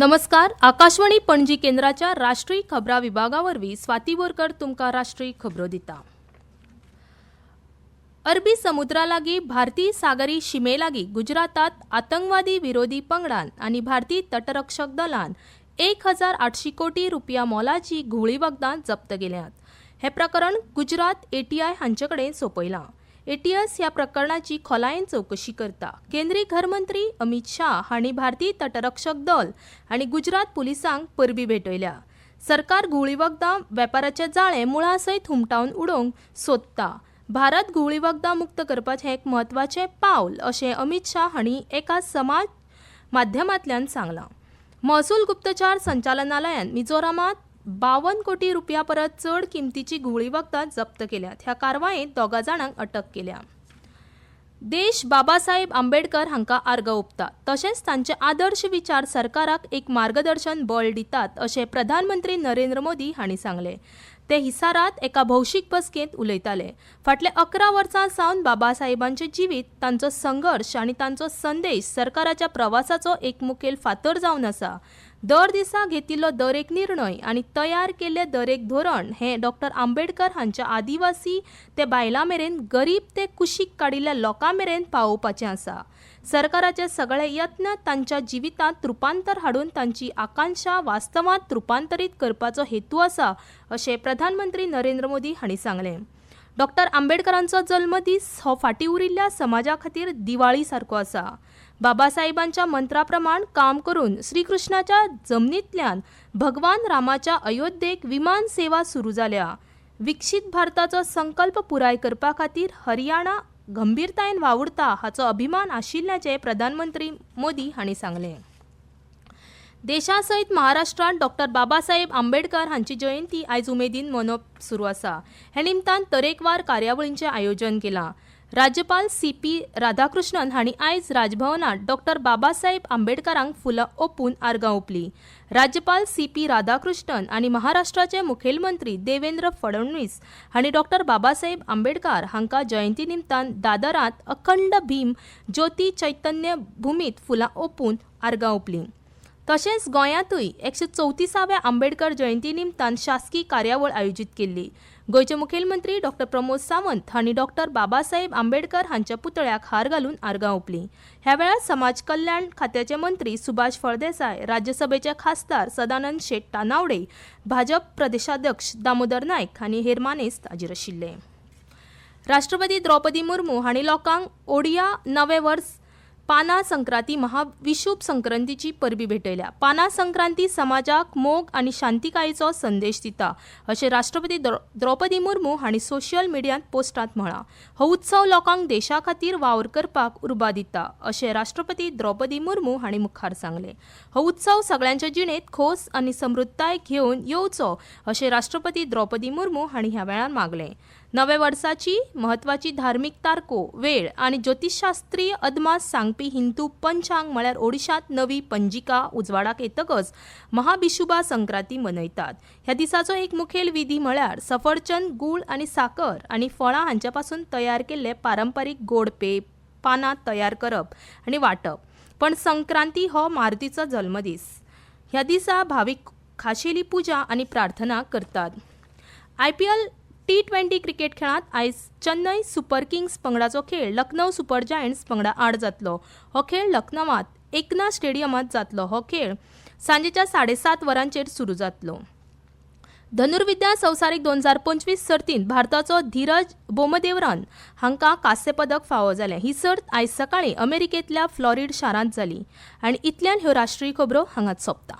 नमस्कार. आकाशवाणी पणजी केंद्राच्या राष्ट्रीय खबरां विभागावरवीं स्वाती बोरकर तुमकां राष्ट्रीय खबरो दिता. अरबी समुद्रालागीं भारतीय सागरी शिमेलागीं गुजरातात आतंकवादी विरोधी पंगडान आनी भारतीय तटरक्षक दलान 1800 कोटी रुपया मोलाची घुवळी वखदां जप्त केल्यात. हे प्रकरण गुजरात एटीआय हांचेकडेन सोपयलां. एटीएस ह्या प्रकरणाची खोलायेन चौकशी करता. केंद्रीय घरमंत्री अमित शाह हांणी भारतीय तटरक्षक दल आनी गुजरात पुलिसांक परबीं भेटयल्या. सरकार घुवळी वखदां वेपाराचे जाळें मुळासयत हुमटावन उडोवंक सोदता. भारत घुवळी वखदां मुक्त करपाचें एक म्हत्वाचें पावल अशें अमित शाह हांणी एका समाज माध्यमांतल्यान सांगलां. महसूल गुप्तचार संचालनालयान मिझोरामांत 52 कोटी रुपया परस चड किमतीची घुवळी वखदां जप्त केल्यात. ह्या कारवायेंत 2 जाणांक अटक केल्या. देश बाबासाहेब आंबेडकर हांकां आर्गां ओंपता तशेंच तांचे आदर्श विचार सरकाराक एक मार्गदर्शन बळ दितात अशें प्रधानमंत्री नरेंद्र मोदी हांणी सांगलें. ते हिसारात एका भौशीक बसकेंत उलयताले. फाटल्या 11 वर्सां सावन बाबासाहेबांचें जिवीत, तांचो संघर्श आनी तांचो संदेश सरकाराच्या प्रवासाचो एक मुखेल फातर जावन आसा. दर दिसा घेतिल्लो दर एक निर्णय आनी तयार केल्लें दर एक धोरण हें डॉ. आंबेडकर हांच्या आदिवासी ते बायलां मेरेन, गरीब ते कुशीक काडिल्ल्या लोकां मेरेन पावोवपाचें आसा. सरकाराचे सगळे यत्न तांच्या जिवितांत रुपांतर हाडून तांची आकांक्षा वास्तवांत रुपांतरीत करपाचो हेतू आसा अशें प्रधानमंत्री नरेंद्र मोदी हांणी सांगलें. डॉ. आंबेडकरांचो जल्मदीस हो फाटीं उरिल्ल्या समाजा खातीर दिवाळी सारको आसा. बाबासाहेबांच्या मंत्रा प्रमाण काम करून श्रीकृष्णाच्या जमनींतल्यान भगवान रामाच्या अयोध्येक विमान सेवा सुरू जाल्या. विकसीत भारताचो संकल्प पुराय करपा खातीर हरियाणा गंभीरतायेन वावुरता हाचो अभिमान आशिल्ल्याचें प्रधानमंत्री मोदी हांणी सांगलें. देशा सयत महाराष्ट्रांत डॉ. बाबासाहेब आंबेडकर हांची जयंती आयज उमेदीन मनोवप सुरू आसा. हे निमतान तरेकवार कार्यावळींचें आयोजन केलां. राज्यपाल सी.पी. राधाकृष्णन हांणी आयज राजभवनांत डॉ. बाबासाहेब आंबेडकरांक फुलां ओंपून आर्गां ओंपलीं. राज्यपाल सी.पी. राधाकृष्णन आनी महाराष्ट्राचे मुखेलमंत्री देवेंद्र फडणवीस हांणी डॉ. बाबासाहेब आंबेडकर हांकां जयंती निमतान दादरांत अखंड भीम ज्योती चैतन्य भुमीत फुलां ओंपून आर्गां ओंपलीं. तशेंच गोंयांतूय 134व्या आंबेडकर जयंती निमतान शासकीय कार्यावळ आयोजीत केल्ली. गोंयचे मुखेलमंत्री डॉ. प्रमोद सावंत हांणी डॉ. बाबासाहेब आंबेडकर हांच्या पुतळ्याक हार घालून आर्गां ओंपलीं. ह्या वेळार समाज कल्याण खात्याचे मंत्री सुभाष फळदेसाय, राज्यसभेचे खासदार सदानंद शेट तानावडे, भाजप प्रदेशाध्यक्ष दामोदर नायक आनी हेर मानेस्त हाजीर आशिल्ले. राष्ट्रपती द्रौपदी मुर्मू हांणी लोकांक ओडिया नवें वर्स पाना संक्रांती महाविशुभ संक्रांतीची परबीं भेटयल्या. पाना संक्रांती समाजाक मोग आनी शांतिकायेचो संदेश दिता अशें राष्ट्रपती द्रौपदी मुर्मू हांणी सोशल मिडियांत पोस्टांत म्हळां. हो उत्सव लोकांक देशा खातीर वावर करपाक उर्बा दिता अशें राष्ट्रपती द्रौपदी मुर्मू हांणी मुखार सांगलें. हो उत्सव सगळ्यांच्या जिणेंत खोस आनी समृद्धाय घेवन येवचो अशें राष्ट्रपती द्रौपदी मुर्मू हांणी ह्या वेळार मागलें. नवे वर्साची म्हत्वाची धार्मीक तारखो, वेळ आनी ज्योतिषशास्त्रीय अदमास सांगपी हिंदू पंचांग म्हळ्यार ओडिशांत नवी पंजिका उजवाडाक येतकच महाबिशुबा संक्रांती मनयतात. ह्या दिसाचो एक मुखेल विधी म्हळ्यार सफरचंद, गूळ आनी साकर आनी फळां हांच्या पासून तयार केल्ले पारंपारीक गोड पेय पानां तयार करप आनी वांटप. पण संक्रांती हो मारुतीचो जल्मदीस. ह्या दिसा भावीक खाशेली पुजा आनी प्रार्थना करतात. IPL T20 क्रिकेट खेळांत आयज चेन्नई सुपर किंग्स पंगडाचो खेळ लखनौ सुपर जायंट्स पंगडा आड जातलो. हो खेळ लखनौांत एकना स्टेडियमांत जातलो. हो खेळ सांजेच्या 7:30 वरांचेर सुरू जातलो. धनुर्विद्या संवसारीक 2025 सर्तींत भारताचो धीरज बोमदेवरन हांकां कांस्य पदक फावो जालें. ही सर्त आयज सकाळीं अमेरिकेंतल्या फ्लॉरिड शारांत जाली. आनी इतल्यान ह्यो राष्ट्रीय खबरो हांगाच सोंपता.